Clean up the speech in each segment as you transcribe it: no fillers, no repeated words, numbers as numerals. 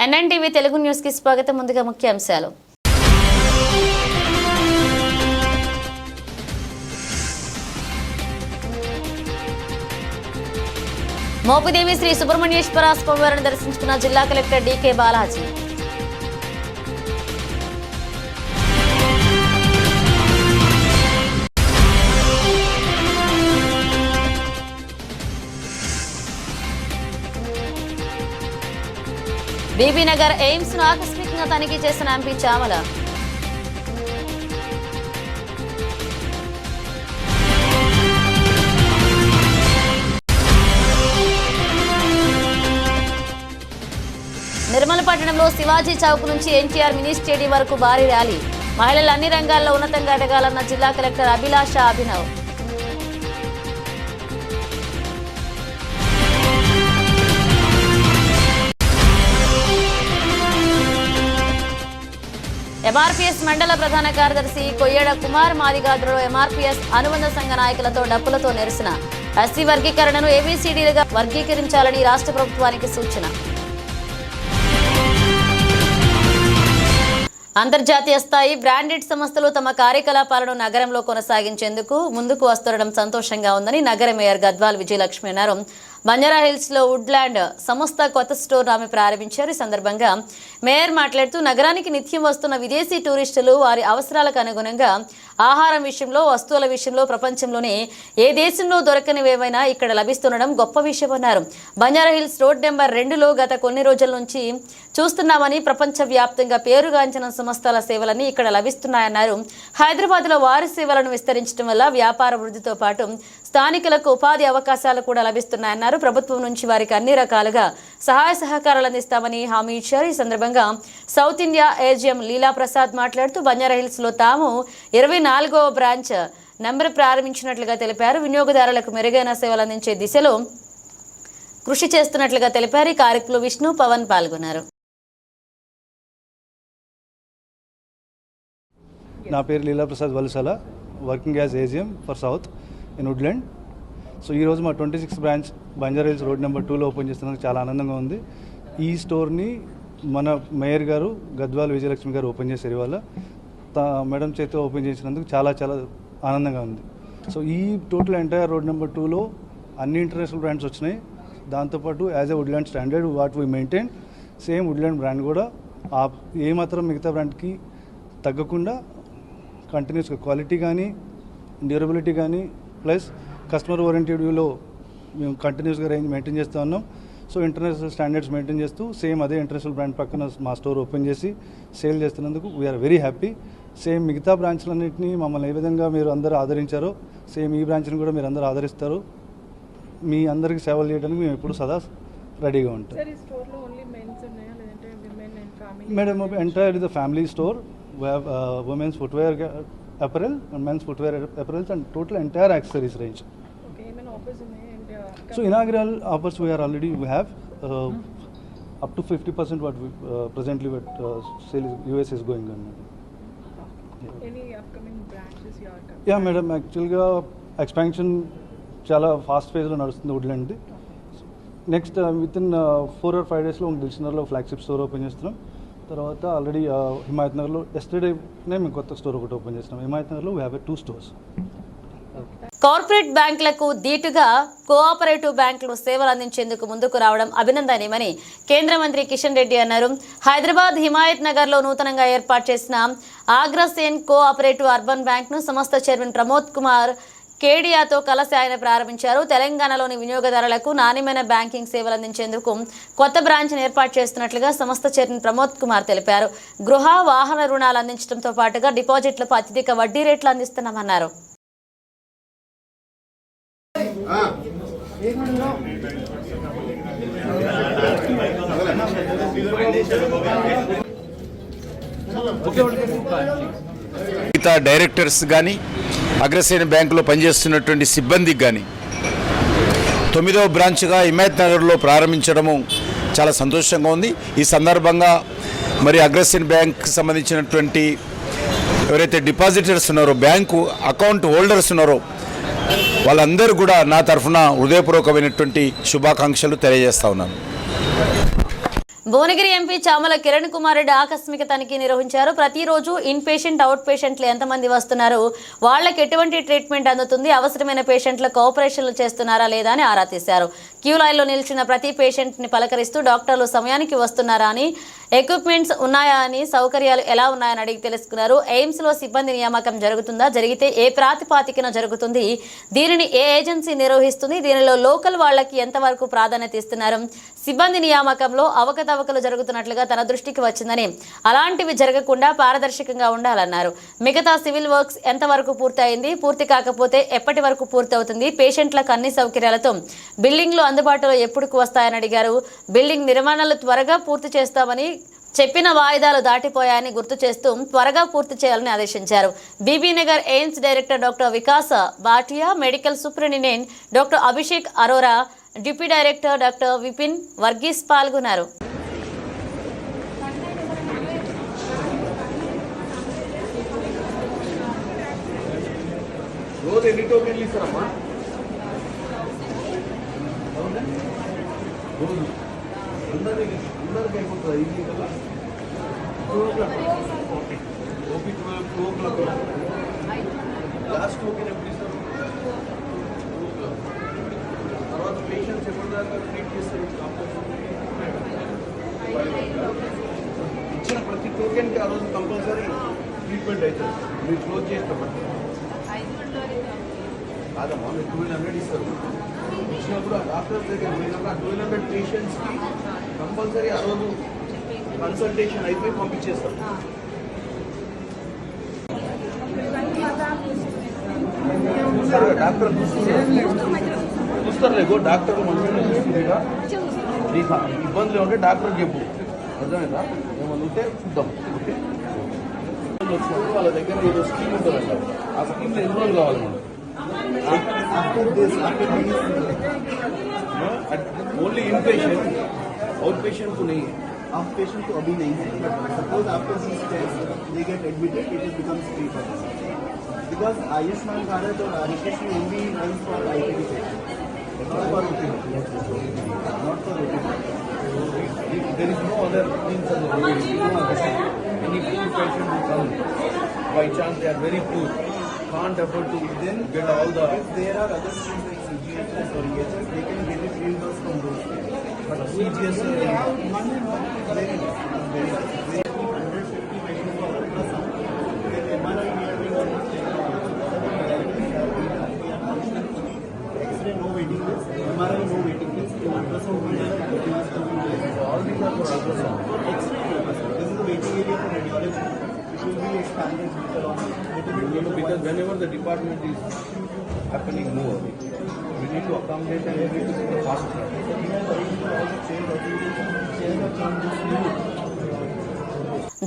NNTV Telugu news కి స్వాగతం. ముందుగా ముఖ్యాంశాలు. మోపిదేవి శ్రీ సుబ్రహ్మణ్యేశ్వర స్వామివారిని దర్శించుకున్న జిల్లా collector DK Balaji. Bibinagar AIIMS ను ఆకస్మికంగా తనిఖీ చేసిన ఎంపీ చామల. నిర్మల్ పట్టణంలో శివాజీ చౌక్ నుంచి ఎన్టీఆర్ మినీ స్టేడియం వరకు భారీ ర్యాలీ. మహిళలు అన్ని రంగాల్లో ఉన్నతంగా ఎదగాలన్న జిల్లా కలెక్టర్ అభిలాష అభినవ్. ఎంఆర్పీఎస్ మండల ప్రధాన కార్యదర్శి కొయ్యేడ కుమార్ మాదిగాదులో ఎంఆర్పీఎస్ అనుబంధ సంఘ నాయకులతో డప్పులతో నిరసన. ఎస్సీ వర్గీకరణను ఏబీసీడీలుగా వర్గీకరించాలని రాష్ట్ర ప్రభుత్వానికి సూచన. అంతర్జాతీయ స్థాయి బ్రాండెడ్ సంస్థలు తమ కార్యకలాపాలను నగరంలో కొనసాగించేందుకు ముందుకు వస్తుండడం సంతోషంగా ఉందని నగర మేయర్ గద్వాల్ విజయలక్ష్మి అన్నారు. బంజారాహిల్స్ లో వుడ్లాండ్ సంస్థ కొత్త స్టోర్ ఆమె ప్రారంభించారు. ఈ సందర్భంగా మేయర్ మాట్లాడుతూ నగరానికి నిత్యం వస్తున్న విదేశీ టూరిస్టులు వారి అవసరాలకు అనుగుణంగా ఆహారం విషయంలో, వస్తువుల విషయంలో ప్రపంచంలోనే ఏ దేశంలో దొరకనివేమైనా ఇక్కడ లభిస్తుండడం గొప్ప విషయమన్నారు. బంజారాహిల్స్ రోడ్ నెంబర్ 2లో గత కొన్ని రోజుల నుంచి చూస్తున్నామని, ప్రపంచవ్యాప్తంగా పేరుగాంచిన సంస్థల సేవలన్నీ ఇక్కడ లభిస్తున్నాయన్నారు. హైదరాబాద్లో వారి సేవలను విస్తరించడం వల్ల వ్యాపార వృద్ధితో పాటు స్థానికులకు ఉపాధి అవకాశాలు కూడా లభిస్తున్నాయన్నారు. ప్రభుత్వం నుంచి వారికి అన్ని రకాలుగా సహాయ సహకారాలు అందిస్తామని హామీ ఇచ్చారు. ఈ సందర్భంగా సౌత్ ఇండియా ఏజిఎం లీలా ప్రసాద్ మాట్లాడుతూ బంజారాహిల్స్ లో తాము 24వ బ్రాంచ్ నంబర్ ప్రారంభించినట్లుగా తెలిపారు. వినియోగదారులకు మెరుగైన సేవలు అందించే దిశలో కృషి చేస్తున్నట్లుగా తెలిపారు. ఈ కార్యక్రమంలో విష్ణు, పవన్ పాల్గొన్నారు. నా పేరు లీలా ప్రసాద్ వలసల, working as AGM for south in Woodland. So ఈరోజు మా 26th branch Banjara Hills road number 2లో ఓపెన్ చేస్తున్నందుకు చాలా ఆనందంగా ఉంది. ఈ స్టోర్ని మన మేయర్ గారు గద్వాల్ విజయలక్ష్మి గారు ఓపెన్ చేశారు. ఇవాళ మేడం చేతితో ఓపెన్ చేసినందుకు చాలా చాలా ఆనందంగా ఉంది. సో ఈ టోటల్ ఎంటైర్ రోడ్ నెంబర్ 2లో అన్ని ఇంటర్నేషనల్ బ్రాండ్స్ వచ్చినాయి. దాంతోపాటు as a Woodland standard what we maintain, same Woodland brand కూడా ఏమాత్రం మిగతా బ్రాండ్కి తగ్గకుండా కంటిన్యూస్గా క్వాలిటీ కానీ, డ్యూరబిలిటీ కానీ, ప్లస్ కస్టమర్ ఓరియంటెడ్ వ్యూలో మేము కంటిన్యూస్గా రేంజ్ మెయింటైన్ చేస్తూ ఉన్నాం. సో ఇంటర్నేషనల్ స్టాండర్డ్స్ మెయింటైన్ చేస్తూ సేమ్ అదే ఇంటర్నేషనల్ బ్రాండ్ పక్కన మా స్టోర్ ఓపెన్ చేసి సేల్ చేస్తున్నందుకు వీఆర్ వెరీ హ్యాపీ. సేమ్ మిగతా బ్రాంచ్లన్నింటినీ మమ్మల్ని ఏ విధంగా మీరు అందరూ ఆదరించారో సేమ్ ఈ బ్రాంచ్ని కూడా మీరు అందరూ ఆదరిస్తారు. మీ అందరికీ సేవలు చేయడానికి మేము ఎప్పుడు సదా రెడీగా ఉంటాం. Madam entire is the family store. We have women's footwear apparel and men's footwear apparels and total entire accessories range. Okay, even offers in so inaugural offers we have up to 50% what we presently what sale US is going on. Yeah. Any upcoming branches you are targeting? Yeah madam, actually expansion chala fast phase lo nadustundi Woodland. Next within 4 or 5 days lo Dilshanarlo flagship store open చేస్తున్నాం. తర్వాత already Himayat నగర్లో ఎస్టర్డేనే మేము కొత్త store ఒకటి open చేస్తున్నాం. హిమాయత్ నగర్లో we have 2 stores. Corporate బ్యాంకులకు దీటుగా కోఆపరేటివ్ బ్యాంకులు సేవలు అందించేందుకు ముందుకు రావడం అభినందనీయమని కేంద్ర మంత్రి కిషన్ రెడ్డి అన్నారు. హైదరాబాద్ హిమాయత్ నగర్లో నూతనంగా ఏర్పాటు చేసిన ఆగ్రాసేన్ కోఆపరేటివ్ అర్బన్ బ్యాంక్ను సంస్థ చైర్మన్ ప్రమోద్ కుమార్ కేడియాతో కలిసి ఆయన ప్రారంభించారు. తెలంగాణలోని వినియోగదారులకు నాణ్యమైన బ్యాంకింగ్ సేవలు అందించేందుకు కొత్త బ్రాంచ్ను ఏర్పాటు చేస్తున్నట్లుగా సంస్థ చైర్మన్ ప్రమోద్ కుమార్ తెలిపారు. గృహ, వాహన రుణాలు అందించడంతో పాటుగా డిపాజిట్లకు అత్యధిక వడ్డీ రేట్లు అందిస్తున్నామన్నారు. మిగతా డైరెక్టర్స్ కానీ, అగ్రసేన బ్యాంకులో పనిచేస్తున్నటువంటి సిబ్బందికి కానీ 9వ బ్రాంచ్గా హిమాయత్ నగర్లో ప్రారంభించడము చాలా సంతోషంగా ఉంది. ఈ సందర్భంగా మరి అగ్రసేన బ్యాంక్కి సంబంధించినటువంటి ఎవరైతే డిపాజిటర్స్ ఉన్నారో, బ్యాంకు అకౌంట్ హోల్డర్స్ ఉన్నారో వాళ్ళందరూ కూడా నా తరఫున హృదయపూర్వకమైనటువంటి శుభాకాంక్షలు తెలియజేస్తా ఉన్నాను. భువనగిరి ఎంపీ చామల కిరణ్ కుమార్ రెడ్డి ఆకస్మిక తనిఖీ నిర్వహించారు. ప్రతిరోజు ఇన్ పేషెంట్ అవుట్ పేషెంట్లు ఎంతమంది వస్తున్నారు, వాళ్లకు ఎటువంటి ట్రీట్మెంట్ అందుతుంది, అవసరమైన పేషెంట్లకు ఆపరేషన్లు చేస్తున్నారా లేదా అని ఆరా తీశారు. క్యూ లైన్లో నిలిచిన ప్రతి పేషెంట్ ని పలకరిస్తూ డాక్టర్లు సమయానికి వస్తున్నారా అని, ఎక్విప్మెంట్స్ ఉన్నాయా అని, సౌకర్యాలు ఎలా ఉన్నాయని అడిగి తెలుసుకున్నారు. ఎయిమ్స్ లో సిబ్బంది నియామకం జరుగుతుందా, జరిగితే ఏ ప్రాతిపాదికన జరుగుతుంది, దీనిని ఏ ఏజెన్సీ నిర్వహిస్తుంది, దీనిలో లోకల్ వాళ్లకి ఎంతవరకు ప్రాధాన్యత ఇస్తున్నారు, సిబ్బంది నియామకంలో అవకతవకలు జరుగుతున్నట్లుగా తన దృష్టికి వచ్చిందని, అలాంటివి జరగకుండా పారదర్శకంగా ఉండాలన్నారు. మిగతా సివిల్ వర్క్స్ ఎంతవరకు పూర్తయింది, పూర్తి కాకపోతే ఎప్పటి వరకు పూర్తవుతుంది, పేషెంట్లకు అన్ని సౌకర్యాలతో బిల్డింగ్లు అందుబాటులో ఎప్పుడుకు వస్తాయని అడిగారు. బిల్డింగ్ నిర్మాణాలు త్వరగా పూర్తి చేస్తామని చెప్పిన వాయిదాలు దాటిపోయాయని గుర్తు చేస్తూ త్వరగా పూర్తి చేయాలని ఆదేశించారు. Bibinagar AIIMS director doctor Vikas Bhatia, medical superintendent doctor Abhishek Arora, deputy director doctor Vipin Varghese పాల్గొన్నారు. లాస్ట్ టోకెన్ ఎప్పుడు ఇస్తారు? తర్వాత పేషెంట్స్ ఎప్పటిదాకా ట్రీట్ చేస్తారు? ఇచ్చిన ప్రతి టోకెన్కి ఆ రోజు కంపల్సరీ ట్రీట్మెంట్ అవుతుంది. మీరు క్లోజ్ చేస్తామంటే కాదమ్మా, మీరు 1200 ఇస్తారు. ఇచ్చినప్పుడు ఆ డాక్టర్ దగ్గర పోయినప్పుడు ఆ 1200 పేషెంట్స్కి కంపల్సరీ ఆ రోజు కన్సల్టేషన్ అయిపోయి పంపించేస్తారు. డాక్టర్ చూస్తారులేగో, డాక్టర్ మంచిగా చూస్తుందిగా. నీకు ఇబ్బందులు ఉంటే డాక్టర్కి చెప్పు, అర్థమైందా? ఏమన్నా ఉంటే చూద్దాం. ఓకే, వచ్చినప్పుడు వాళ్ళ దగ్గర ఏదో స్కీమ్ ఉంటుందంట, ఆ స్కీమ్లో ఎన్రోల్ కావాలి మనం. Only in patient, out patient को नहीं है. आउट पेशेंट को अभी नहीं है, but suppose after this test they get admitted, it is becomes free for them because Ayushman Bharat और Aarogyasri only runs for IPD patient, not for OPD. Not for OPD. There is no other means of OPD. No other. Any poor patient who come, by chance they are very poor, can't afford to then get all the. If there are other schemes like CGHS or EHS, they can get it reimbursed from those schemes. But CGS very less. 150 patients for ultrasound. With MRI we are doing almost 10,000. X-ray no waiting list, MRI no waiting list, ultrasound we have waiting list coming there. So all these are for ultrasound. For X-ray ultrasound, this is the waiting area for radiology. It will be expanded later on. Because whenever the department is happening more, we need to accommodate and everything in the fast track.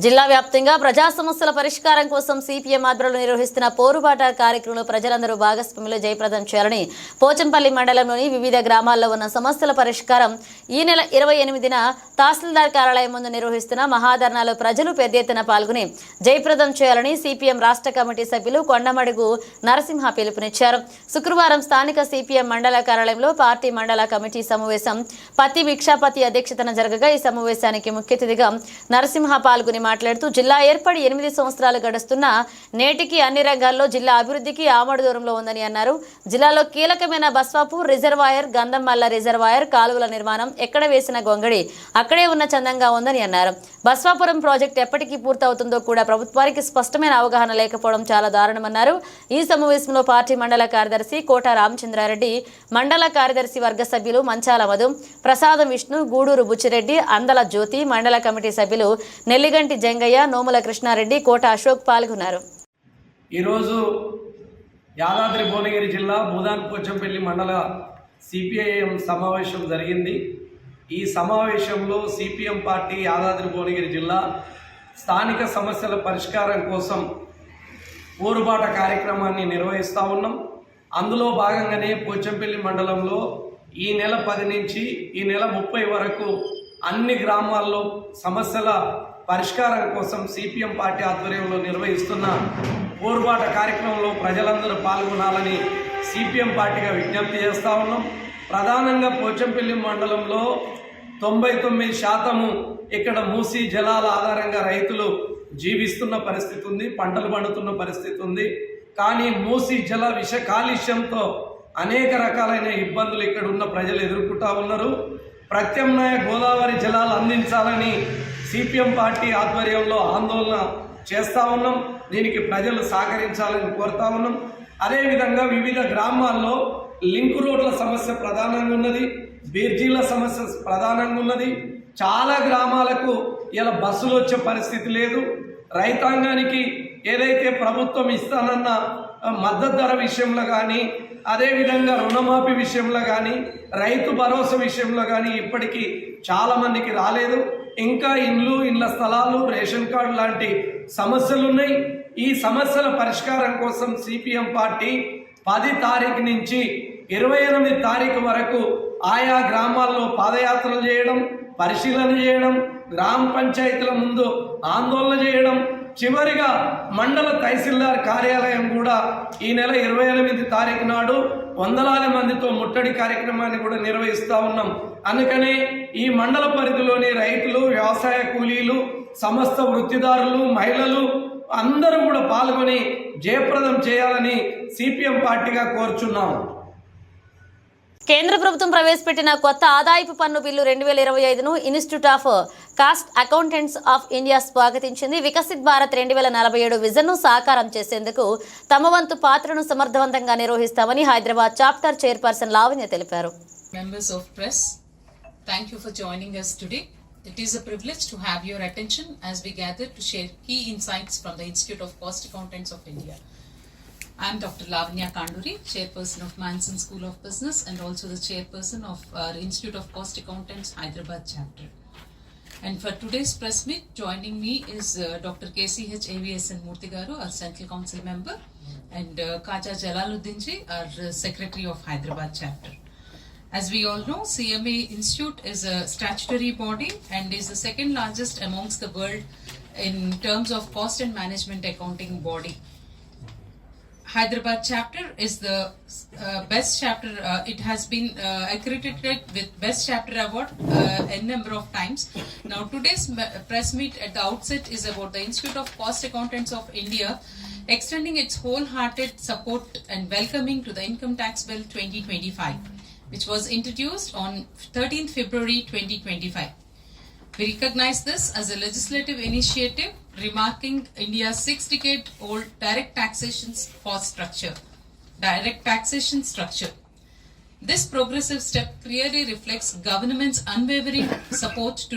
జిల్లా వ్యాప్తంగా ప్రజా సమస్యల పరిష్కారం కోసం CPM ఆధ్వర్యంలో నిర్వహిస్తున్న పోరుబాట కార్యక్రమంలో ప్రజలందరూ భాగస్వామ్యంలో జయప్రదం చేయాలని పోచంపల్లి మండలంలోని వివిధ గ్రామాల్లో ఉన్న సమస్యల పరిష్కారం ఈ నెల 28న తహసీల్దార్ కార్యాలయం ముందు నిర్వహిస్తున్న మహాధర్నాలో ప్రజలు పెద్ద ఎత్తున పాల్గొని జయప్రదం చేయాలని సిపిఎం రాష్ట్ర కమిటీ సభ్యులు కొండమడుగు నరసింహ పిలుపునిచ్చారు. శుక్రవారం స్థానిక సిపిఎం మండల కార్యాలయంలో పార్టీ మండల కమిటీ సమావేశం పత్తి భిక్షాపతి అధ్యక్షతన జరగగా ఈ సమావేశానికి ముఖ్య అతిథిగా నరసింహ పాల్గొని మాట్లాడుతూ జిల్లా ఏర్పడి 8 సంవత్సరాలు గడుస్తున్నా నేటికి అన్ని రంగాల్లో జిల్లా అభివృద్ధికి ఆమడు దూరంలో ఉందని అన్నారు. జిల్లాలో కీలకమైన బస్వాపూర్ రిజర్వాయర్, గంధంమల్ల రిజర్వాయర్ కాలువల నిర్మాణం ఎక్కడ వేసిన గొంగడి అక్కడే ఉన్న చందంగా ఉందని అన్నారు. బస్వాపురం ప్రాజెక్టు ఎప్పటికీ పూర్తవుతుందో కూడా ప్రభుత్వానికి స్పష్టమైన అవగాహన లేకపోవడం చాలా దారుణమన్నారు. ఈ సమావేశంలో పార్టీ మండల కార్యదర్శి కోట రామచంద్రారెడ్డి, మండల కార్యదర్శి వర్గ సభ్యులు మంచాల మధు, ప్రసాదం విష్ణు, గూడూరు బుచ్చిరెడ్డి, అందల జ్యోతి, మండల కమిటీ సభ్యులు నెల్లిగంటి జంగయ్య, నోముల కృష్ణారెడ్డి, కోట అశోక్ పాల్గొన్నారు. ఈరోజు యాదాద్రి భువనగిరి జిల్లా భూదాన్ పోచంపల్లి మండల సిపిఐఎం సమావేశం జరిగింది. ఈ సమావేశంలో సిపిఎం పార్టీ యాదాద్రి భువనగిరి జిల్లా స్థానిక సమస్యల పరిష్కారం కోసం పోరుబాట కార్యక్రమాన్ని నిర్వహిస్తూ ఉన్నాం. అందులో భాగంగానే పోచంపల్లి మండలంలో ఈ నెల 10 నుంచి ఈ నెల 30 వరకు అన్ని గ్రామాల్లో సమస్యల పరిష్కారం కోసం సిపిఎం పార్టీ ఆధ్వర్యంలో నిర్వహిస్తున్న పోరుబాట కార్యక్రమంలో ప్రజలందరూ పాల్గొనాలని సిపిఎం పార్టీగా విజ్ఞప్తి చేస్తూ ఉన్నాం. ప్రధానంగా పోచంపల్లి మండలంలో 99% ఇక్కడ మూసీ జలాల ఆధారంగా రైతులు జీవిస్తున్న పరిస్థితి ఉంది, పంటలు పండుతున్న పరిస్థితి ఉంది. కానీ మూసీ జల విష కాలుష్యంతో అనేక రకాలైన ఇబ్బందులు ఇక్కడ ఉన్న ప్రజలు ఎదుర్కొంటా ఉన్నారు. ప్రత్యామ్నాయ గోదావరి జలాలు అందించాలని సిపిఎం పార్టీ ఆధ్వర్యంలో ఆందోళన చేస్తూ ఉన్నాం. దీనికి ప్రజలు సహకరించాలని కోరుతా ఉన్నాం. అదేవిధంగా వివిధ గ్రామాల్లో లింక్ రోడ్ల సమస్య ప్రధానంగా ఉన్నది, బీర్జీల సమస్య ప్రధానంగా ఉన్నది. చాలా గ్రామాలకు ఇలా బస్సులు వచ్చే పరిస్థితి లేదు. రైతాంగానికి ఏదైతే ప్రభుత్వం ఇస్తానన్న మద్దతు ధర విషయంలో కానీ, అదేవిధంగా రుణమాఫీ విషయంలో కానీ, రైతు భరోసా విషయంలో కానీ ఇప్పటికీ చాలామందికి రాలేదు. ఇంకా ఇండ్ల స్థలాలు, రేషన్ కార్డు లాంటి సమస్యలు ఉన్నాయి. ఈ సమస్యల పరిష్కారం కోసం సిపిఎం పార్టీ 10 తారీఖు నుంచి 28 తారీఖు వరకు ఆయా గ్రామాల్లో పాదయాత్రలు చేయడం, పరిశీలన చేయడం, గ్రామ పంచాయతీల ముందు ఆందోళన చేయడం, చివరిగా మండల తహసీల్దార్ కార్యాలయం కూడా ఈ నెల 28 తారీఖు నాడు వందలాది మందితో ముట్టడి కార్యక్రమాన్ని కూడా నిర్వహిస్తూ ఉన్నాం. అందుకనే ఈ మండల పరిధిలోని రైతులు, వ్యవసాయ కూలీలు, సమస్త వృత్తిదారులు, మహిళలు అందరూ కూడా పాల్గొని జయప్రదం చేయాలని సిపిఎం పార్టీగా కోరుచున్నాం. కేంద్ర ప్రభుత్వం ప్రవేశపెట్టిన కొత్త ఆదాయపు పన్ను బిల్లు 2025ను institute of cost accountants of India స్వాగతించింది. వికసిత్ భారత్ 2047 విజన్ను సాకారం చేసేందుకు తమ వంతు పాత్రను సమర్థవంతంగా నిర్వహిస్తామని హైదరాబాద్ చాప్టర్ చైర్పర్సన్ లావణ్య తెలిపారు. Members of press, thank you for joining us today. It is a privilege to have your attention as we gather to share key insights from the Institute of Cost Accountants of India. I am Dr. Lavanya Kanduri, Chairperson of Manson School of Business and also the Chairperson of our Institute of Cost Accountants Hyderabad chapter. And for today's press meet, joining me is Dr. KCH AVSN Murthy Garu, our Central Council member, and Kaja Jalaluddin ji, our Secretary of Hyderabad chapter. As we all know, CMA Institute is a statutory body and is the second largest amongst the world in terms of cost and management accounting body. Hyderabad chapter is the best chapter. It has been accredited with best chapter award a number of times. Now today's press meet at the outset is about the Institute of Cost Accountants of India extending its wholehearted support and welcoming to the Income Tax Bill 2025, which was introduced on 13th February 2025. We recognize this as a legislative initiative remarking India's 6-decade-old direct taxation structure. This progressive step clearly reflects government's unwavering support to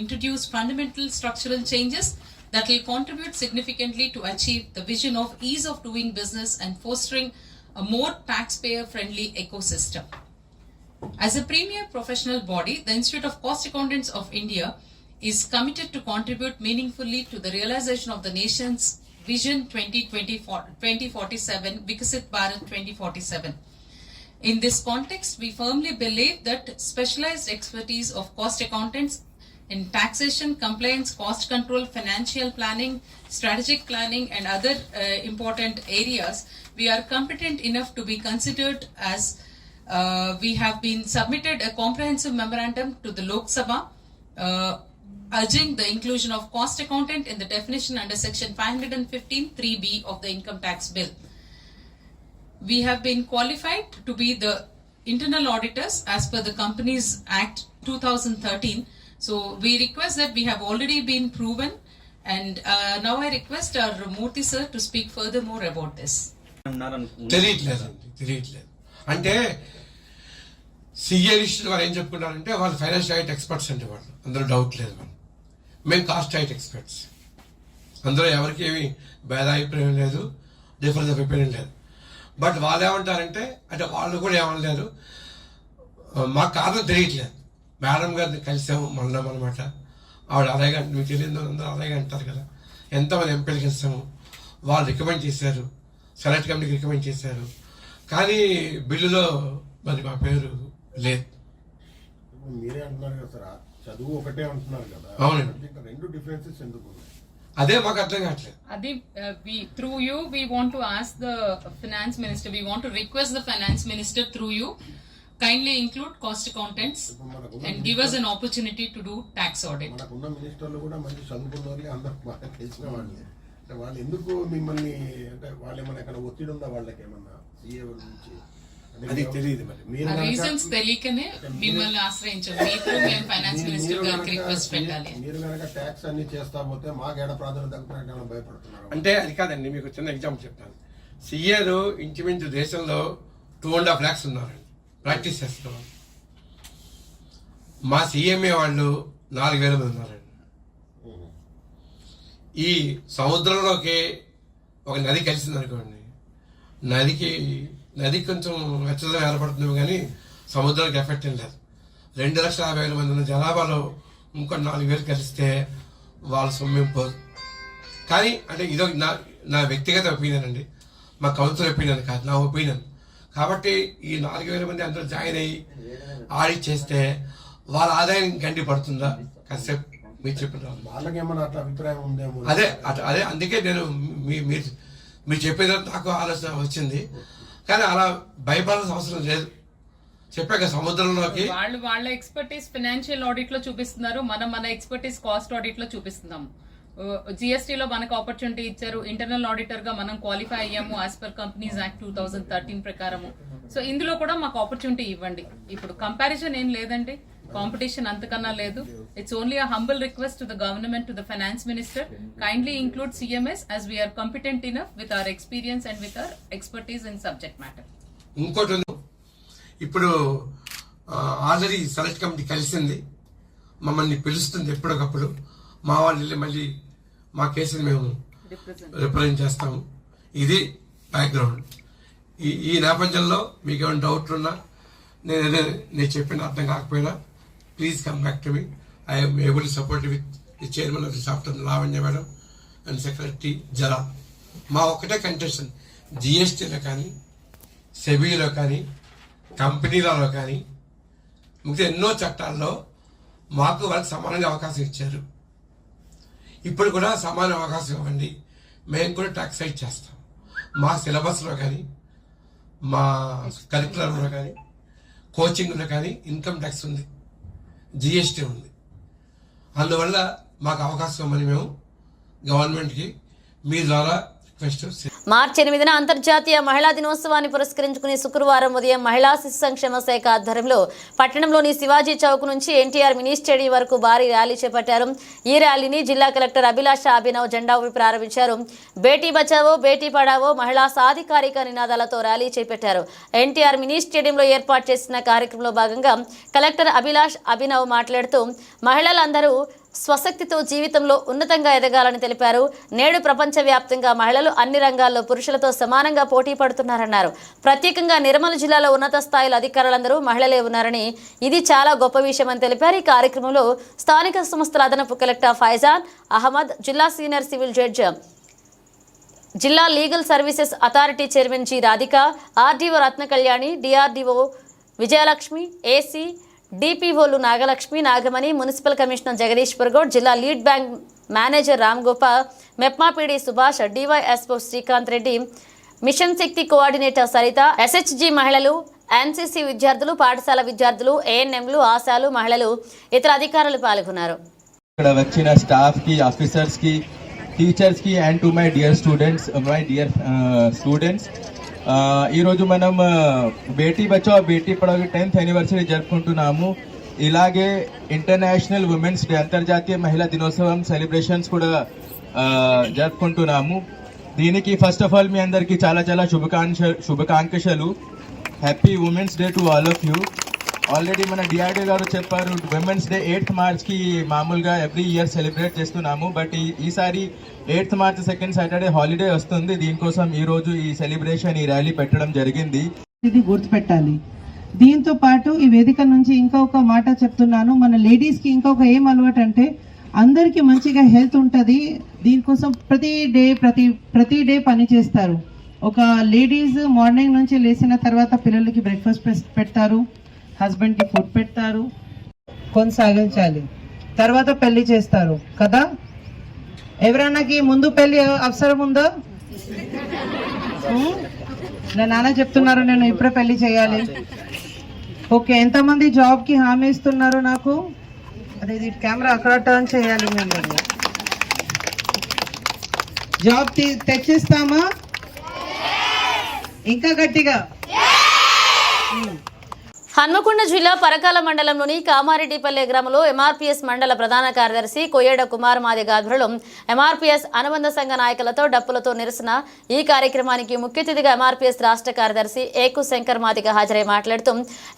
introduce fundamental structural changes that will contribute significantly to achieve the vision of ease of doing business and fostering a more taxpayer-friendly ecosystem. As a premier professional body, the Institute of Cost Accountants of India is committed to contribute meaningfully to the realization of the nation's Vision 2047, Viksit Bharat 2047. In this context, we firmly believe that specialized expertise of cost accountants in taxation, compliance, cost control, financial planning, strategic planning, and other important areas, we are competent enough to be considered as we have been submitted a comprehensive memorandum to the Lok Sabha urging the inclusion of cost accountant in the definition under section 515(3)(b) of the Income Tax Bill. We have been qualified to be the internal auditors as per the Companies Act 2013. So we request that we have already been proven, and now I request our Murthy sir to speak furthermore about this. తెలియట్లేదు అంటే CA list వారు ఏం చెప్పుకున్నారంటే వాళ్ళు financial ఐట్ experts అంటే వాళ్ళు అందులో doubt లేదు. వాళ్ళు మేము కాస్ట్ ఐట్ ఎక్స్పర్ట్స్, అందులో ఎవరికి ఏమి భేదాభిప్రాయం లేదు, డిఫరెన్స్ ఆఫ్ ఒపీనియన్ లేదు. బట్ వాళ్ళు ఏమంటారంటే అంటే వాళ్ళు కూడా ఏమనలేదు, మాకు కారణం తెలియట్లేదు. మేడం గారిని కలిసాము మొన్న అనమాట. ఆవిడ అలాగే మీకు తెలియదు, అందరూ అలాగే అంటారు కదా. ఎంతమంది ఎంపీలకి ఇస్తాము, వాళ్ళు రికమెండ్ చేశారు, సెలెక్ట్ కమిటీకి రికమెండ్ చేశారు, కానీ బిల్లులో మరి మా పేరు లేదు. మీరే అంటున్నారు కదా సార్, చదువు ఒకటే అంటున్నారు కదా. అవునండి, రెండు డిఫరెన్సెస్ ఎందుకు? అదే మాకు అర్థం కావట్లేదు. Adi, through you, we want to ask the finance minister, we want to request the finance minister through you, kindly include cost accountants and give us an opportunity to do tax audit. మనకున్న మినిస్టర్లు కూడా మంచి చదువుకున్న వాళ్ళే, అందరూ బాగా తెలిసిన వాళ్ళే. అంటే వాళ్ళు ఎందుకు మిమ్మల్ని, అంటే వాళ్ళు ఏమన్నా ఎక్కడ ఒత్తిడి ఉందా వాళ్ళకి ఏమన్నా సీఏ నుంచి? అది తెలియదు మరి. మీరు ఆ కనుక- రీజన్స్ తెలియకనే మిమ్మల్ని ఆశ్రయించాం. మీకు మేము ఫైనాన్స్ మినిస్టర్ గారికి రిక్వెస్ట్ పెట్టాలి. మీరు కనుక ట్యాక్స్ అన్ని చేస్తా పోతే మాకేడ ప్రాధాన్యత తగ్గుతున్నట్టు భయపడుతున్నారు. అంటే అది కాదండి, మీకు చిన్న ఎగ్జాంపుల్ చెప్తాను. సీఏలు ఇంచుమించు దేశంలో 2.5 lakhs ఉన్నారండి ప్రాక్టీస్ చేస్తున్నారు. మా సీఎంఏ వాళ్ళు 4,000 మంది ఉన్నారండి. ఈ సముద్రంలోకి ఒక నది కలిసింది అనుకోండి, నది కొంచెం వెచ్చదనం ఏర్పడుతుంది కానీ సముద్రానికి ఎఫెక్ట్ ఏం లేదు. 2,50,000 మంది ఉన్న జనాభాలో ఇంకో 4,000 కలిస్తే వాళ్ళ సొమ్మెం పోదు. కానీ అంటే ఇదో నా వ్యక్తిగత ఒపీనియన్ అండి, మా కౌన్సిల్ ఒపీనియన్ కాదు, నా ఒపీనియన్. కాబట్టి ఈ 4,000 మంది అందరూ జాయిన్ అయ్యి ఆడిట్ చేస్తే వాళ్ళ ఆదాయం గండి పడుతుందా? కాసేపు మీరు చెప్పిన వాళ్ళకి ఏమన్నా అట్లా అభిప్రాయం ఉందేమో. అదే అందుకే నేను మీరు చెప్పేది నాకు ఆలోచన వచ్చింది. కానీ అలా భయపడాల్సిన అవసరం లేదు. చెప్పాక సముద్రంలోకి వాళ్ళ ఎక్స్పర్టీస్ ఫైనాన్షియల్ ఆడిట్ లో చూపిస్తున్నారు, మన ఎక్స్పర్టీస్ కాస్ట్ ఆడిట్ లో చూపిస్తున్నాము. జిఎస్టీ లో మనకు ఆపర్చునిటీ ఇచ్చారు, ఇంటర్నల్ ఆడిటర్ గా మనం క్వాలిఫై అయ్యాము యాజ్ పర్ కంపెనీస్ యాక్ట్ 2013 ప్రకారము. సో ఇందులో కూడా మాకు ఆపర్చునిటీ ఇవ్వండి. ఇప్పుడు కంపారిజన్ ఏం లేదండి, కాంపిటీషన్ అంతకన్నా లేదు. It's only a humble request to the government, to the finance minister, kindly include CMS as we are competent enough with our experience and with our expertise in subject matter. ఇంకోటి ఉంది, ఇప్పుడు already select committee కలిసింది, మమ్మల్ని పిలుస్తుంది ఎప్పటికప్పుడు. మా వాళ్ళు వెళ్ళి మళ్ళీ మా కేసుని మేము రిప్రజెంట్ చేస్తాము. ఇది బ్యాక్గ్రౌండ్. ఈ నేపథ్యంలో మీకు ఏమైనా డౌట్లు ఉన్నా, నేను చెప్పిన అర్థం కాకపోయినా please come back to me. I'm able to support with the chairman of the software Lavanya madam and secretary జరా. మా ఒక్కటే కంటెన్షన్, జిఎస్టీలో కానీ సెబీలో కానీ కంపెనీలలో కానీ మిగతా ఎన్నో చట్టాల్లో మాకు వాళ్ళకి సమానంగా అవకాశం ఇచ్చారు. ఇప్పుడు కూడా సమాన అవకాశం ఇవ్వండి, మేము కూడా ట్యాక్స్ సైడ్ చేస్తాం. మా సిలబస్లో కానీ మా కరికులంలో కానీ కోచింగ్లో కానీ ఇన్కమ్ ట్యాక్స్ ఉంది, జిఎస్టీ ఉంది. అందువల్ల మాకు అవకాశం ఇవ్వమని మేము గవర్నమెంట్కి మీ ద్వారా మార్చి 8న అంతర్జాతీయ మహిళా దినోత్సవాన్ని పురస్కరించుకుని శుక్రవారం ఉదయం మహిళా శిశు సంక్షేమ శాఖ ఆధ్వర్యంలో పట్టణంలోని శివాజీ చౌక్ నుంచి ఎన్టీఆర్ మినీ స్టేడియం వరకు భారీ ర్యాలీ చేపట్టారు. ఈ ర్యాలీని జిల్లా కలెక్టర్ అభిలాష అభినవ్ జెండా ఊపి ప్రారంభించారు. బేటీ బచావో బేటీ పడావో మహిళా సాధికారిక నినాదాలతో ర్యాలీ చేపట్టారు. ఎన్టీఆర్ మినీ స్టేడియంలో ఏర్పాటు చేసిన కార్యక్రమంలో భాగంగా కలెక్టర్ అభిలాష్ అభినవ్ మాట్లాడుతూ మహిళలందరూ స్వశక్తితో జీవితంలో ఉన్నతంగా ఎదగాలని తెలిపారు. నేడు ప్రపంచవ్యాప్తంగా మహిళలు అన్ని రంగాల్లో పురుషులతో సమానంగా పోటీ పడుతున్నారన్నారు. ప్రత్యేకంగా నిర్మల్ జిల్లాలో ఉన్నత స్థాయిలో అధికారులందరూ మహిళలే ఉన్నారని, ఇది చాలా గొప్ప విషయమని తెలిపారు. ఈ కార్యక్రమంలో స్థానిక సంస్థల అదనపు కలెక్టర్ ఫైజాన్ అహ్మద్, జిల్లా సీనియర్ సివిల్ జడ్జి, జిల్లా legal services authority chairman G Radhika, RDO Ratna Kalyani, DRDO Vijayalakshmi, AC డిపిఓలు నాగలక్ష్మి, నాగమణి, మున్సిపల్ కమిషనర్ జగదీశ్వర్ గౌడ్, జిల్లా lead bank manager Ram Gopal, MEPMA PD Subhash, DYSO Srikanth Reddy, mission Shakti coordinator Saritha, SHG మహిళలు, ఎన్సీసీ విద్యార్థులు, పాఠశాల విద్యార్థులు, ఏఎన్ఎంలు, ఆశాలు, మహిళలు, ఇతర అధికారులు పాల్గొన్నారు. ఇక్కడ వచ్చిన స్టాఫ్ కి, ఆఫీసర్స్ కి, టీచర్స్ కి and to my dear students, ఈరోజు మనం బేటీ బచావో బేటీ పడావో 10th యానివర్సరీ జరుపుకుంటున్నాము. ఇలాగే ఇంటర్నేషనల్ ఉమెన్స్ డే, అంతర్జాతీయ మహిళా దినోత్సవం సెలబ్రేషన్స్ కూడా జరుపుకుంటున్నాము. దీనికి ఫస్ట్ ఆఫ్ ఆల్ మీ అందరికీ చాలా చాలా శుభాకాంక్షలు. Happy women's day to all of you. Already మన డిఆర్డీ గారు చెప్పారు, విమెన్స్ డే 8th మార్చ్కి మామూలుగా ఎవ్రీ ఇయర్ సెలబ్రేట్ చేస్తున్నాము. బట్ ఈసారి 8th March second Saturday holiday వస్తుంది. దీనికోసం ఈ రోజు ఈ సెలబ్రేషన్, ఈ ర్యాలీ పెట్టడం జరిగింది. ఇది గుర్తుపెట్టాలి. దీంతో పాటు ఈ వేదిక నుంచి ఇంకొక మాట చెప్తున్నాను, మన లేడీస్ కి ఇంకొక ఏం అలవాటు అంటే అందరికి మంచిగా హెల్త్ ఉంటుంది. దీనికోసం ప్రతి డే పని చేస్తారు. ఒక లేడీస్ మార్నింగ్ నుంచి లేచిన తర్వాత పిల్లలకి బ్రేక్ఫాస్ట్ పెడతారు, హస్బెండ్ కి ఫుడ్ పెడతారు, కొనసాగించాలి. తర్వాత పెళ్లి చేస్తారు కదా. ఎవరన్నాకి ముందు పెళ్లి అవసరం ఉందో? నా నాన్న చెప్తున్నారు నేను ఇప్పుడే పెళ్లి చేయాలి. ఓకే, ఎంతమంది జాబ్కి హామీ ఇస్తున్నారు నాకు? అదే ఇది కెమెరా అక్కడ టర్న్ చేయాలి మిమ్మల్ని. జాబ్ తెచ్చిస్తామా? ఇంకా గట్టిగా. హన్మకొండ జిల్లా పరకాల మండలంలోని కామారెడ్డిపల్లె గ్రామంలో ఎంఆర్పీఎస్ మండల ప్రధాన కార్యదర్శి కొయ్యేడ కుమార్ మాదిగ ఆధ్వర్యంలో ఎంఆర్పీఎస్ అనుబంధ సంఘ నాయకులతో డప్పులతో నిరసన. ఈ కార్యక్రమానికి ముఖ్య అతిథిగా ఎంఆర్పీఎస్ రాష్ట్ర కార్యదర్శి ఏకు శంకర్ మాదిగ హాజరై మాట్లాడుతూ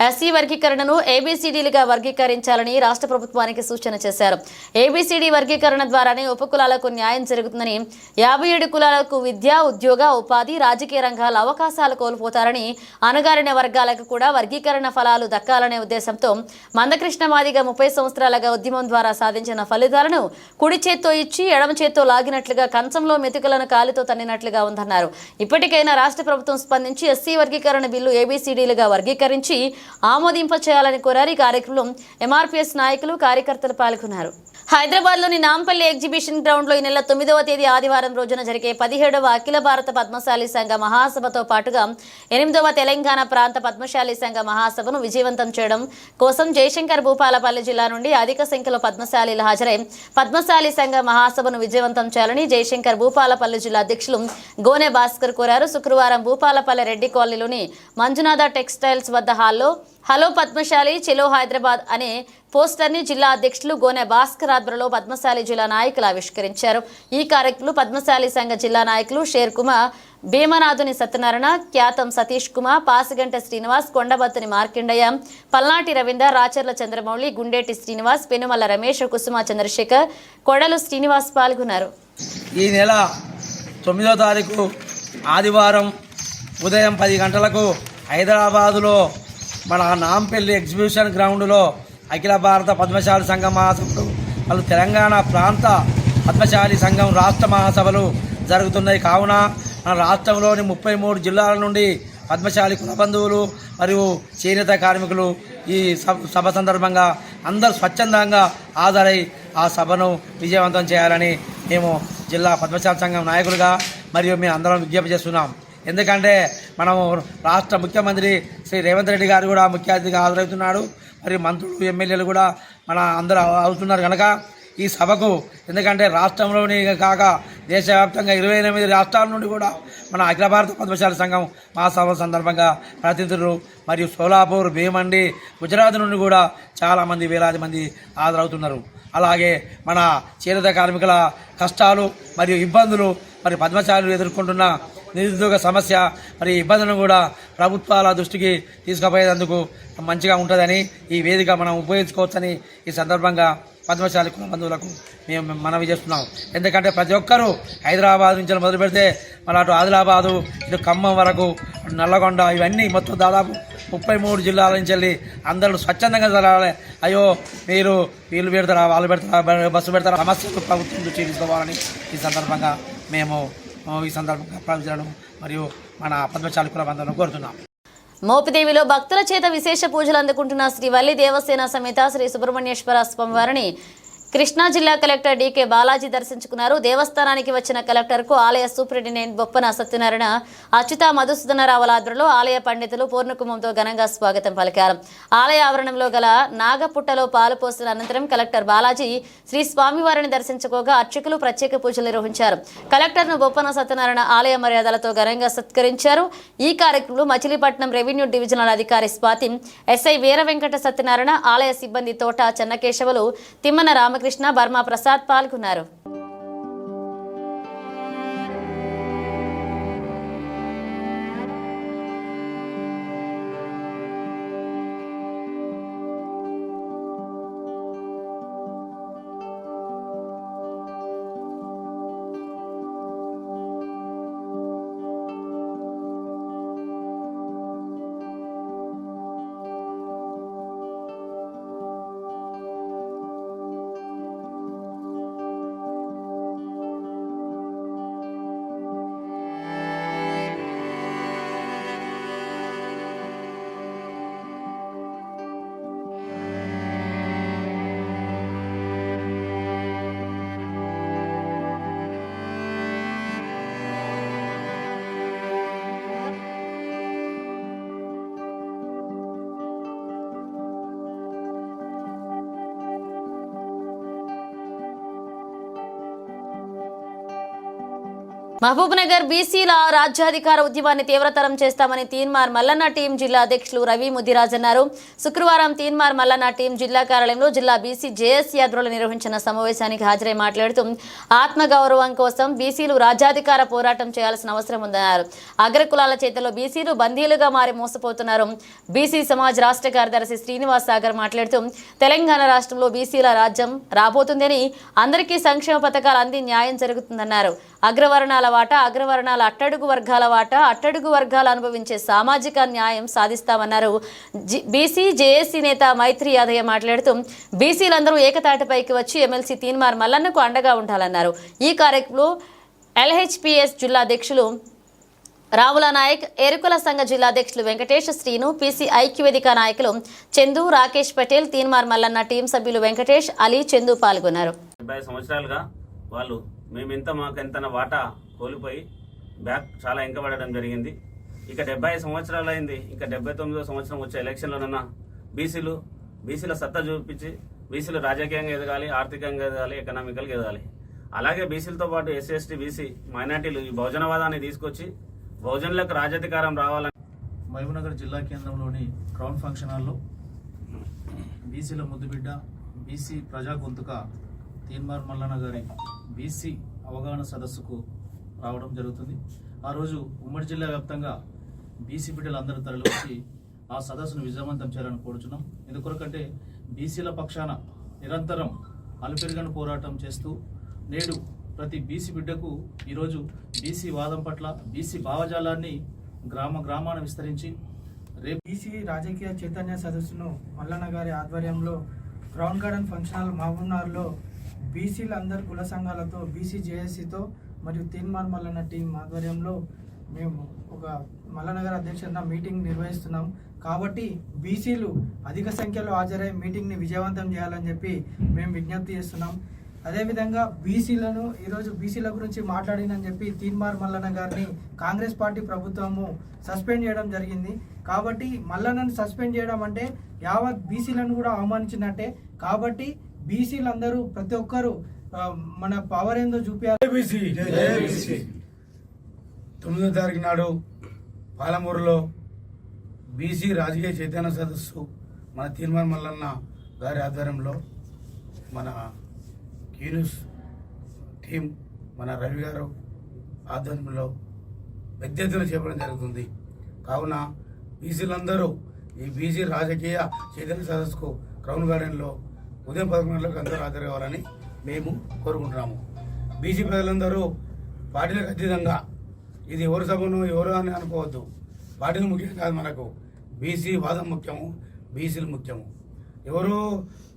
ఎస్సీ వర్గీకరణను ఏబీసీడీలుగా వర్గీకరించాలని రాష్ట్ర ప్రభుత్వానికి సూచన చేశారు. ఏబీసీడీ వర్గీకరణ ద్వారానే ఉపకులాలకు న్యాయం జరుగుతుందని, 57 కులాలకు విద్య, ఉద్యోగ, ఉపాధి, రాజకీయ రంగాల అవకాశాలు కోల్పోతారని, అణగారిన వర్గాలకు కూడా వర్గీకరణ ఫలాలు దక్కాలనే ఉద్దేశంతో మందకృష్ణ మాదిగ 30 సంవత్సరాలుగా ఉద్యమం ద్వారా సాధించిన ఫలితాలను కుడి చేత్తో ఇచ్చి ఎడమ చేత్తో లాగినట్లుగా, కంచంలో మెతుకులను కాలితో తన్నినట్లుగా ఉందన్నారు. ఇప్పటికైనా రాష్ట్ర ప్రభుత్వం స్పందించి ఎస్సీ వర్గీకరణ బిల్లు ఏబీసీడీలుగా వర్గీకరించి ఆమోదింప చేయాలని కోరారు. ఈ కార్యక్రమంలో ఎంఆర్పీఎస్ నాయకులు, కార్యకర్తలు పాల్గొన్నారు. హైదరాబాద్లోని నాంపల్లి ఎగ్జిబిషన్ గ్రౌండ్లో ఈ నెల 9వ తేదీ ఆదివారం రోజున జరిగే 17వ అఖిల భారత పద్మశాలి సంఘ మహాసభతో పాటుగా 8వ తెలంగాణ ప్రాంత పద్మశాలి సంఘ మహాసభను విజయవంతం చేయడం కోసం జయశంకర్ భూపాలపల్లి జిల్లా నుండి అధిక సంఖ్యలో పద్మశాలీలు హాజరై పద్మశాలి సంఘ మహాసభను విజయవంతం చేయాలని జయశంకర్ భూపాలపల్లి జిల్లా అధ్యక్షులు గోనె భాస్కర్ కోరారు. శుక్రవారం భూపాలపల్లి రెడ్డి కాలనీలోని మంజునాథ టెక్స్టైల్స్ వద్ద హాల్లో హలో పద్మశాలి చెలో హైదరాబాద్ అనే పోస్టర్ని జిల్లా అధ్యక్షులు గోనె భాస్కర్ ఆధ్వర్యంలో పద్మశాలి జిల్లా నాయకులు ఆవిష్కరించారు. ఈ కార్యక్రమంలో పద్మశాలి సంఘ జిల్లా నాయకులు షేర్ కుమార్, భీమనాథుని సత్యనారాయణ, ఖ్యాతం సతీష్ కుమార్, పాసిగంట శ్రీనివాస్, కొండబత్తుని మార్కిండయ్య, పల్నాటి రవీందర్, రాచర్ల చంద్రమౌళి, గుండేటి శ్రీనివాస్, పెనుమల్ల రమేష్, కుసుమ చంద్రశేఖర్, కొడలు శ్రీనివాస్ పాల్గొన్నారు. ఈ నెల 9వ తారీఖు ఆదివారం ఉదయం 10 గంటలకు హైదరాబాదులో మన నాంపల్లి ఎగ్జిబిషన్ గ్రౌండ్లో అఖిల భారత పద్మశాలి సంఘం మహాసభలు, వాళ్ళు తెలంగాణ ప్రాంత పద్మశాలి సంఘం రాష్ట్ర మహాసభలు జరుగుతున్నాయి. కావున మన రాష్ట్రంలోని 33 జిల్లాల నుండి పద్మశాలి కుల బంధువులు మరియు చేనేత కార్మికులు ఈ సభ సందర్భంగా అందరూ స్వచ్ఛందంగా హాజరై ఆ సభను విజయవంతం చేయాలని మేము జిల్లా పద్మశాలి సంఘం నాయకులుగా మరియు మేము అందరం విజ్ఞప్తి చేస్తున్నాం. ఎందుకంటే మనము రాష్ట్ర ముఖ్యమంత్రి శ్రీ రేవంత్ రెడ్డి గారు కూడా ముఖ్య అతిథిగా హాజరవుతున్నాడు. మరియు మంత్రులు, ఎమ్మెల్యేలు కూడా మన అందరూ అవుతున్నారు కనుక ఈ సభకు, ఎందుకంటే రాష్ట్రంలోని కాక దేశవ్యాప్తంగా 28 రాష్ట్రాల నుండి కూడా మన అఖిల భారత పద్మశాలి సంఘం మహాసభ సందర్భంగా ప్రతినిధులు మరియు సోలాపూర్, భీమండి, గుజరాత్ నుండి కూడా చాలామంది, వేలాది మంది హాజరవుతున్నారు. అలాగే మన చేనేత కార్మికుల కష్టాలు మరియు ఇబ్బందులు, మరి పద్మశాలులు ఎదుర్కొంటున్న నిరుద్యోగ సమస్య, మరి ఇబ్బందులను కూడా ప్రభుత్వాల దృష్టికి తీసుకుపోయేందుకు మంచిగా ఉంటుందని ఈ వేదిక మనం ఉపయోగించుకోవచ్చని ఈ సందర్భంగా పద్మశాలి కుల బంధువులకు మేము మనవి చేస్తున్నాం. ఎందుకంటే ప్రతి ఒక్కరూ హైదరాబాద్ నుంచి మొదలు పెడితే మన అటు ఆదిలాబాదు, ఇటు ఖమ్మం వరకు, నల్లగొండ, ఇవన్నీ మొత్తం దాదాపు 33 జిల్లాల నుంచి వెళ్ళి అందరూ స్వచ్ఛందంగా జరగాలి. అయ్యో మీరు వీళ్ళు పెడతారా, వాళ్ళు పెడతారా, బస్సు పెడతారా, సమస్యలు ప్రభుత్వం దృష్టి తీసుకోవాలని ఈ సందర్భంగా మేము ప్రజలను మరియు మన పద్మశాలి కుల బంధువులను కోరుతున్నాం. మోపిదేవిలో భక్తుల చేత విశేష పూజలు అందుకుంటున్న శ్రీ వల్లి దేవసేన సమేత శ్రీ సుబ్రహ్మణ్యేశ్వర స్వామివారిని కృష్ణా జిల్లా కలెక్టర్ డీకే బాలాజీ దర్శించుకున్నారు. దేవస్థానానికి వచ్చిన కలెక్టర్కు ఆలయ సూపరింటెండెంట్ బొప్పన సత్యనారాయణ, అచ్యుత మధుసూదనరావుల ఆధ్వర్యంలో ఆలయ పండితులు పూర్ణకుంభంతో ఘనంగా స్వాగతం పలికారు. ఆలయ ఆవరణంలో గల నాగపుట్టలో పాలు పోసిన అనంతరం కలెక్టర్ బాలాజీ శ్రీ స్వామివారిని దర్శించుకోగా అర్చకులు ప్రత్యేక పూజలు నిర్వహించారు. కలెక్టర్ను బొప్పన సత్యనారాయణ ఆలయ మర్యాదలతో ఘనంగా సత్కరించారు. ఈ కార్యక్రమంలో మచిలీపట్నం రెవెన్యూ డివిజనల్ అధికారి స్వాతి, ఎస్ఐ వీర వెంకట సత్యనారాయణ, ఆలయ సిబ్బంది తోట చెన్నకేశవులు, తిమ్మన రామకృష్ణ, బర్మా ప్రసాద్ పాల్గొన్నారు. మహబూబ్నగర్ బీసీల రాజ్యాధికార ఉద్యమాన్ని తీవ్రతరం చేస్తామని తీన్మార్ మల్లన్న టీం జిల్లా అధ్యక్షులు రవి ముదిరాజ్ అన్నారు. శుక్రవారం తీన్మార్ మల్లన్న టీం జిల్లా కార్యాలయంలో జిల్లా బీసీ జేఏసీ ఆధ్వర్యంలో నిర్వహించిన సమావేశానికి హాజరై మాట్లాడుతూ ఆత్మగౌరవం కోసం బీసీలు రాజ్యాధికార పోరాటం చేయాల్సిన అవసరం ఉందన్నారు. అగ్రకులాల చేతిలో బీసీలు బందీలుగా మారి మోసపోతున్నారు. బీసీ సమాజ్ రాష్ట్ర కార్యదర్శి శ్రీనివాస్ సాగర్ మాట్లాడుతూ తెలంగాణ రాష్ట్రంలో బీసీల రాజ్యం రాబోతుందని, అందరికీ సంక్షేమ పథకాలు అంది న్యాయం జరుగుతుందన్నారు. అగ్రవర్ణాల వాటా, అగ్రవర్ణాల అట్టడుగు వర్గాల వాటా, అట్టడుగు వర్గాలు అనుభవించే సామాజిక న్యాయం సాధిస్తామన్నారు. బీసీ జేఏసీ నేత మైత్రి యాదయ్య మాట్లాడుతూ బీసీలందరూ ఏకతాటిపైకి వచ్చి ఎమ్మెల్సీ తీన్మార్ మల్లన్నకు అండగా ఉండాలన్నారు. ఈ కార్యక్రమంలో ఎల్హెచ్పిఎస్ జిల్లా అధ్యక్షులు రావుల నాయక్, ఎరుకుల సంఘ జిల్లా అధ్యక్షులు వెంకటేష్, శ్రీను, పీసీ ఐక్యవేదిక నాయకులు చందు, రాకేష్ పటేల్, తీన్మార్ మల్లన్న టీం సభ్యులు వెంకటేష్, అలీ, చందు పాల్గొన్నారు. 70 సంవత్సరాలుగా వాళ్ళు మేమెంత మాకెంతన వాటా కోల్పోయి బ్యాక్ చాలా వెంకబడడం జరిగింది. ఇక 70 సంవత్సరాలు అయింది. ఇంకా 79వ సంవత్సరం వచ్చే ఎలక్షన్లోనన్నా బీసీల సత్తా చూపించి బీసీలు రాజకీయంగా ఎదగాలి, ఆర్థికంగా ఎదగాలి, ఎకనామికల్గా ఎదగాలి. అలాగే బీసీలతో పాటు ఎస్సీ, ఎస్టీ, బీసీ మైనార్టీలు ఈ బహుజనవాదాన్ని తీసుకొచ్చి బహుజనులకు రాజ్యాధికారం రావాలని మహబూబ్నగర్ జిల్లా కేంద్రంలోని క్రౌన్ ఫంక్షన్ హాల్లో బీసీల ముద్దుబిడ్డ, బీసీ ప్రజా గొంతుక తీన్మార్ మల్లన్న గారి బీసీ అవగాహన సదస్సుకు రావడం జరుగుతుంది. ఆ రోజు ఉమ్మడి జిల్లా వ్యాప్తంగా బీసీ బిడ్డలందరూ తరలివచ్చి ఆ సదస్సును విజయవంతం చేయాలని కోరుచున్నాం. ఎందుకొరకంటే బీసీల పక్షాన నిరంతరం అలుపెరుగని పోరాటం చేస్తూ నేడు ప్రతి బీసీ బిడ్డకు ఈరోజు బీసీ వాదం పట్ల బీసీ భావజాలాన్ని గ్రామాన విస్తరించి రేపు బీసీ రాజకీయ చైతన్య సదస్సును మల్లన్న గారి ఆధ్వర్యంలో క్రౌన్ గార్డెన్ ఫంక్షన్ హాల్ మహబూబ్నగర్లో బీసీలందరూ కుల సంఘాలతో, బీసీ జేఏసీతో మరియు తీన్మార్ మల్లన్న టీం ఆధ్వర్యంలో మేము ఒక మల్లన్న గారి అధ్యక్షతన మీటింగ్ నిర్వహిస్తున్నాం. కాబట్టి బీసీలు అధిక సంఖ్యలో హాజరై మీటింగ్ని విజయవంతం చేయాలని చెప్పి మేము విజ్ఞప్తి చేస్తున్నాం. అదేవిధంగా బీసీలను ఈరోజు బీసీల గురించి మాట్లాడినని చెప్పి తీన్మార్ మల్లన్న గారిని కాంగ్రెస్ పార్టీ ప్రభుత్వము సస్పెండ్ చేయడం జరిగింది. కాబట్టి మల్లన్నను సస్పెండ్ చేయడం అంటే యావత్ బీసీలను కూడా అవమానించినట్టే. కాబట్టి బీసీలందరూ ప్రతి ఒక్కరూ మన పవర్ ఏందో చూపించాలి. 9వ తారీఖు నాడు పాలమూరులో బీసీ రాజకీయ చైతన్య సదస్సు మన తీన్మార్ మల్లన్న గారి ఆధ్వర్యంలో మన క్యూన్యూస్ టీం, మన రవి గారు ఆధ్వర్యంలో పెద్ద ఎత్తున చేపట్టడం జరుగుతుంది. కావున బీసీలందరూ ఈ బీసీ రాజకీయ చైతన్య సదస్సుకు క్రౌన్ గార్డెన్లో ఉదయం 11 గంటలకు అందరూ హాజరు కావాలని మేము కోరుకుంటున్నాము. బీసీ ప్రజలందరూ పార్టీలకు అతీతంగా ఇది ఎవరు సభను ఎవరు అని అనుకోవద్దు. పార్టీలు ముఖ్యం కాదు, మనకు బీసీ వాదం ముఖ్యము, బీసీలు ముఖ్యము. ఎవరో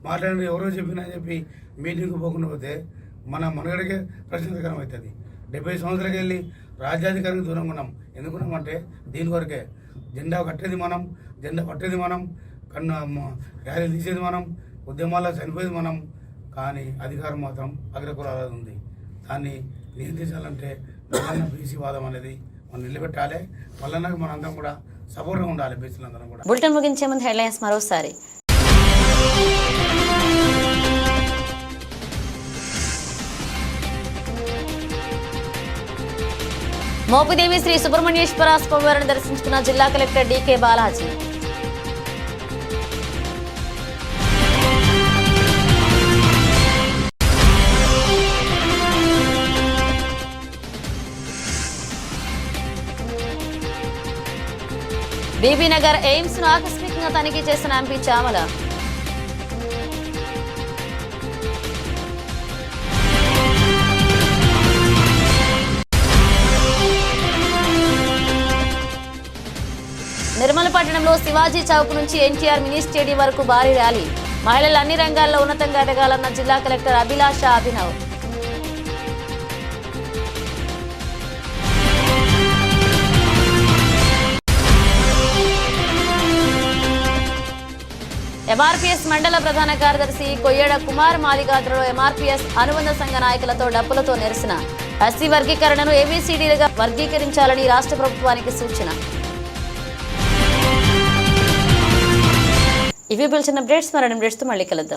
మాట్లాడిన ఎవరో చెప్పినా చెప్పి మీటింగ్కి పోకుండా పోతే మన మనగడికే ప్రశ్నకరం అవుతుంది. 70 సంవత్సరాలకు వెళ్ళి రాజ్యాధికారానికి దూరంగా ఉన్నాం. ఎందుకున్నామంటే దీని వరకే జెండా కట్టేది మనం, జెండా పట్టేది మనం, ర్యాలీ తీసేది మనం, ఉద్యమాల్లో చనిపోయేది మనం. కానీ అధికారం మాత్రం అగ్రకులాల ఉంది. దాన్ని నియంత్రించాలంటే మల్లన్న బీసీ వాదం అనేది మనం నిలబెట్టాలి. మల్లన్నకు మనందరం కూడా సపోర్ట్గా ఉండాలి. బీసీలందరం కూడా. బులెటిన్ ముగించే ముందు హెడ్లైన్స్ మరోసారి. మోపిదేవి శ్రీ సుబ్రహ్మణ్యేశ్వర స్వామివారిని దర్శించుకున్న జిల్లా collector DK Balaji. Bibinagar AIIMS ను ఆకస్మికంగా తనిఖీ చేసిన ఎంపీ చామల. నిర్మల్ పట్టణంలో శివాజీ చౌక్ నుంచి ఎన్టీఆర్ మినీ స్టేడియం వరకు భారీ ర్యాలీ. మహిళలు అన్ని రంగాల్లో ఉన్నతంగా ఎదగాలన్న జిల్లా కలెక్టర్ అభిలాష అభినవ్. ఎంఆర్పీఎస్ మండల ప్రధాన కార్యదర్శి కొయ్యడ కుమార్ మాదిగాత్రలో ఎంఆర్పీఎస్ అనుబంధ సంఘ నాయకులతో డప్పులతో నిరసన. ఎస్సీ వర్గీకరణను ఏబీసీడీలుగా వర్గీకరించాలని రాష్ట్ర ప్రభుత్వానికి సూచన. ఇవి పిలిచిన అప్డేట్స్ మరణ అప్డేట్స్తో మళ్ళీ కలుద్దాం.